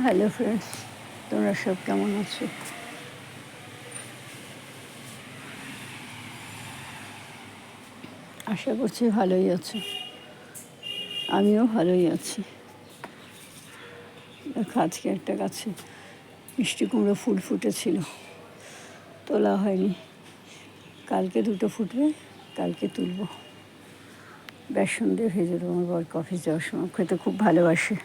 Hello friends, তোমরা সব কেমন আছো? আশা করছি ভালোই আছো। আমিও ভালোই আছি। দেখো, আজকে একটা গাছে মিষ্টি কুমড়ো ফুল ফুটেছিল, তোলা হয়নি। কালকে দুটো ফুটবে, কালকে তুলব। বেসন দিয়ে ভেজে দেবো। আমার বর অফিস যাওয়ার সময় খেতে খুব ভালোবাসে।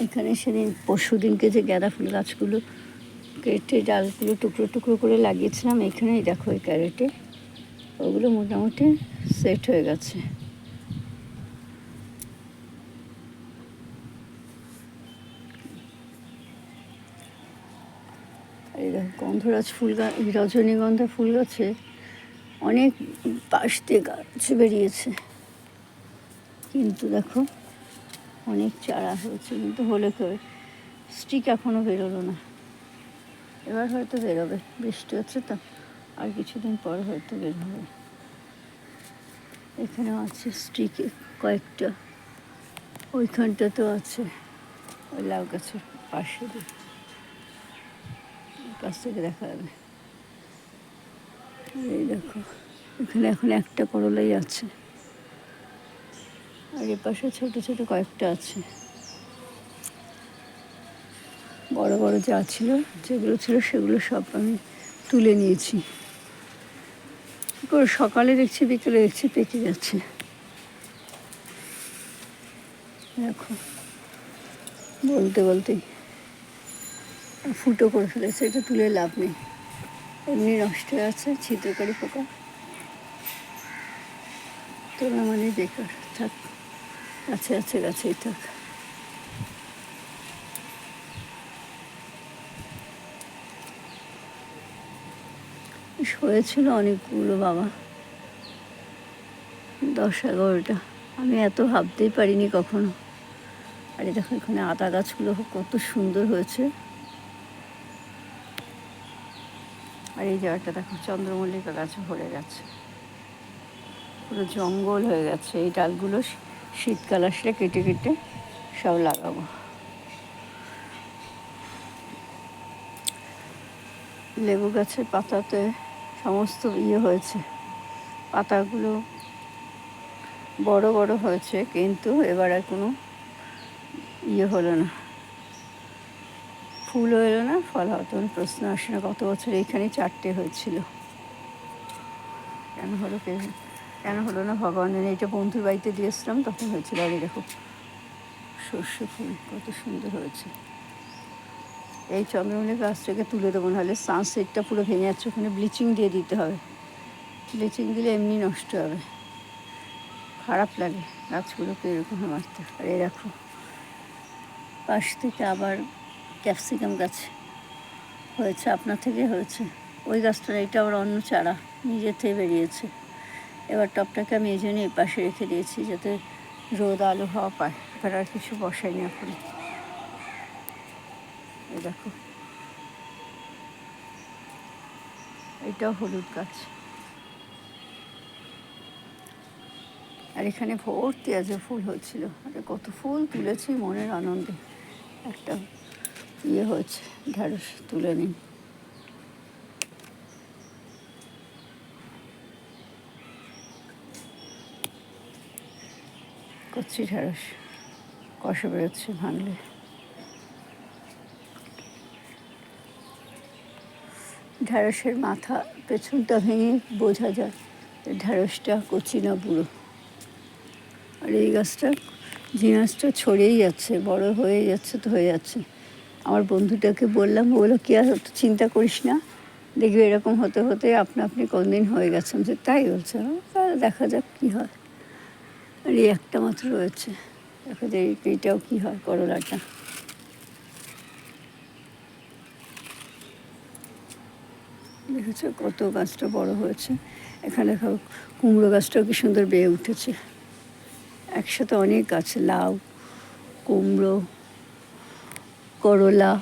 এখানে সেদিন পরশু দিনকে যে গাঁদা ফুল গাছগুলো কেটে ডালগুলো টুকরো টুকরো করে লাগিয়েছিলাম, এখানেই দেখো এই ক্যারেটে ওগুলো মোটামুটি সেট হয়ে গেছে। এই দেখো, গন্ধরাজ ফুল গাছ, রজনীগন্ধা ফুল গাছে অনেক পাশ দিয়ে গাছ বেরিয়েছে, কিন্তু দেখো অনেক চারা হয়েছে, কিন্তু হলে কেউ স্টিক এখনও বেরোলো না। এবার হয়তো বেরোবে, বৃষ্টি হচ্ছে তো, আর কিছুদিন পর হয়তো বের হবে। এখানেও আছে স্টিকে কয়েকটা, ওইখানটাতেও আছে, ওই লাউ গাছের পাশে দিয়ে কাছ থেকে দেখা যাবে। এই দেখো, এখানে এখন একটা করলাই আছে, আর এ পাশে ছোটো ছোটো কয়েকটা আছে। বড় বড় যা ছিল, যেগুলো ছিল সেগুলো সব আমি তুলে নিয়েছি। কী করে সকালে দেখছি, বিকেলে দেখছি পেকে যাচ্ছে। দেখো, বলতে বলতেই ফুটো করে ফেলেছে। এটা তুলে লাভ নেই, এমনি নষ্ট হয়ে আছে, ছিদ্রকারী পোকা। তোলা মানে বেকার, থাক, গাছে আছে, গাছেই থাক। হয়েছিল অনেকগুলো বাবা, 10-11টা। আমি এত ভাবতেই পারিনি কখনো। আর দেখো, এখানে আদা গাছগুলো কত সুন্দর হয়েছে। আর এই জায়গাটা দেখো, চন্দ্রমল্লিকা গাছে ভরে গেছে, পুরো জঙ্গল হয়ে গেছে। এই ডালগুলো শীতকাল আসলে কেটে কেটে সব লাগাবো। লেবু গাছের পাতাতে সমস্ত হয়েছে, পাতাগুলো বড় বড় হয়েছে, কিন্তু এবার আর কোনো হলো না, ফুলও এলো না, ফল হয়তো প্রশ্ন আসে না। গত বছর এইখানে 4টে হয়েছিল, কেন হলো না ভগবান জানে। এটা বন্ধুর বাড়িতে দিয়েছিলাম, তখন হয়েছিল। আর এই দেখো, সর্ষে ফুল কত সুন্দর হয়েছে। এই চন্দ্রমল্লিকা গাছটাকে তুলে দেবো, নাহলে সানসেটটা পুরো ভেঙে যাচ্ছে। ওখানে ব্লিচিং দিয়ে দিতে হবে, ব্লিচিং দিলে এমনি নষ্ট হবে। খারাপ লাগে গাছগুলোকে এরকম মারতে। আর এই দেখো, পাশ থেকে আবার ক্যাপসিকাম গাছ হয়েছে, আপনার থেকে হয়েছে। ওই গাছটার এটা আবার অন্য চারা নিজের থেকে বেরিয়েছে। এবার টবটাকে আমি এই জন্য এই পাশে রেখে দিয়েছি, যাতে রোদ আলো হাওয়া পায়। এবার আর কিছু বসাইনি এখন। এই দেখো, এটাও হলুদ গাছ। আর এখানে ভর্তি আছে ফুল হচ্ছিল। আরে কত ফুল তুলেছি মনের আনন্দে। একটা হয়েছে, ঢ্যাঁড়স তুলে নিই। কচ্ছি ঢ্যাঁড়স, কষে বেরোচ্ছে ভাঙলে। ঢ্যাঁড়সের মাথা পেছনটা ভেঙে বোঝা যায় ঢ্যাঁড়সটা কচি না বুড়ো। আর এই গাছটা, ঝিঙাসটা ছড়িয়েই যাচ্ছে, বড় হয়ে যাচ্ছে তো হয়ে যাচ্ছে। আমার বন্ধুটাকে বললাম, বললো কি আর চিন্তা করিস না, দেখবি এরকম হতে হতে আপনা আপনি কোনদিন হয়ে গেছে। যে তাই বলছে, দেখা যাক কী হয়। আর এই একটা মাত্র রয়েছে, দেখা যায় এইটাও কী হয়, করলাটা। দেখেছো কত গাছটা বড় হয়েছে। এখানে দেখো, কুমড়ো গাছটাও কি সুন্দর বেয়ে উঠেছে। একসাথে অনেক গাছ, লাউ, কুমড়ো, করলা,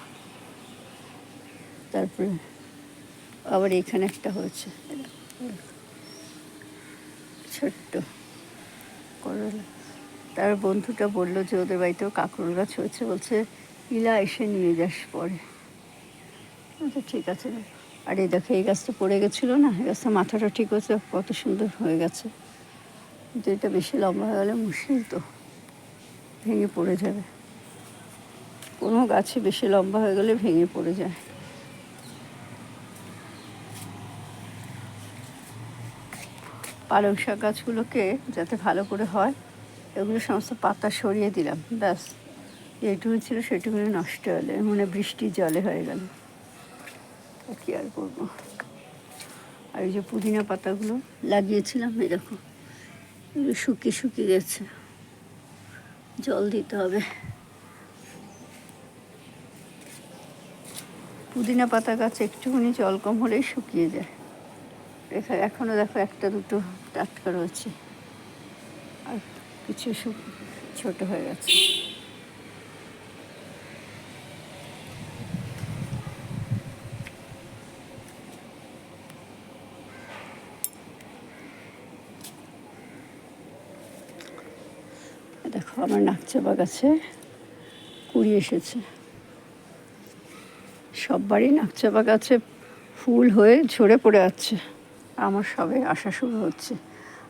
তারপরে আবার এখানে একটা হয়েছে ছোট্ট করলা। তার বন্ধুটা বললো যে ওদের বাড়িতেও কাঁকরোল গাছ হয়েছে, বলছে ইলা এসে নিয়ে যাস পরে। আচ্ছা ঠিক আছে। আর এই দেখো এই গাছটা পড়ে গেছিলো না, এই গাছটা মাথাটা ঠিক হয়েছে, কত সুন্দর হয়ে গেছে। কিন্তু এটা বেশি লম্বা হয়ে গেলে মুশকিল, তো ভেঙে পড়ে যাবে। কোনো গাছে বেশি লম্বা হয়ে গেলে ভেঙে পড়ে যায়। পালং শাক গাছগুলোকে যাতে ভালো করে হয়, এগুলো সমস্ত পাতা সরিয়ে দিলাম, ব্যাস যেটুকু ছিল সেটুকু নষ্ট হলে, মানে বৃষ্টির জলে হয়ে গেল, কি আর করবো। আর এই যে পুদিনা পাতাগুলো লাগিয়েছিলাম, এরকম এগুলো শুকিয়ে শুকিয়ে গেছে, জল দিতে হবে। পুদিনা পাতা গাছ একটুখানি জল কম হলেই শুকিয়ে যায়। এখনও দেখো একটা দুটো টাটকা রয়েছে, আর কিছু ছোট হয়ে গেছে। দেখো আমার নাকচাপা গাছে কুড়ি এসেছে। সব বাড়ি নাকচাপা গাছে ফুল হয়ে ঝরে পড়ে যাচ্ছে, আমার সবে আসা শুরু হচ্ছে।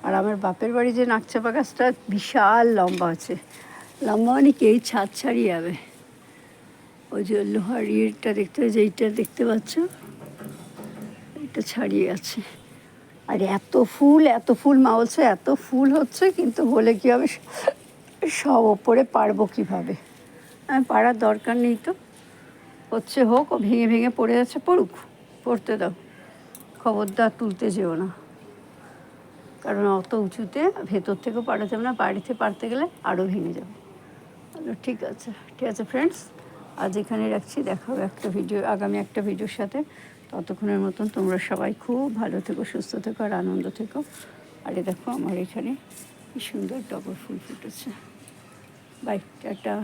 আর আমার বাপের বাড়ি যে নাকচাপা গাছটা বিশাল লম্বা আছে, লম্বা মানে কি এই ছাদ ছাড়িয়ে যাবে। ওই যে লোহার ইয়েটা দেখতে, যেইটা দেখতে পাচ্ছ এটা ছাড়িয়ে আছে। আর এত ফুল মা বলছে এত ফুল হচ্ছে, কিন্তু হলে কী হবে, সব ওপরে পারবো কীভাবে? আমি পারার দরকার নেই, তো হচ্ছে হোক, ও ভেঙে ভেঙে পড়ে যাচ্ছে, পড়ুক, পড়তে দাও, খবরদার তুলতে যেও না, কারণ অত উঁচুতে ভেতর থেকেও পারা যাবে না, বাড়িতে পারতে গেলে আরও ভেঙে যাবে। ঠিক আছে, ঠিক আছে ফ্রেন্ডস, আজ এখানে রাখছি, দেখা হবে আগামী একটা ভিডিওর সাথে। ততক্ষণের মতন তোমরা সবাই খুব ভালো থেকো, সুস্থ থেকো, আর আনন্দ থেকো। আর দেখো আমার এখানে কি সুন্দর টগর ফুল ফুটেছে। Bye, tata.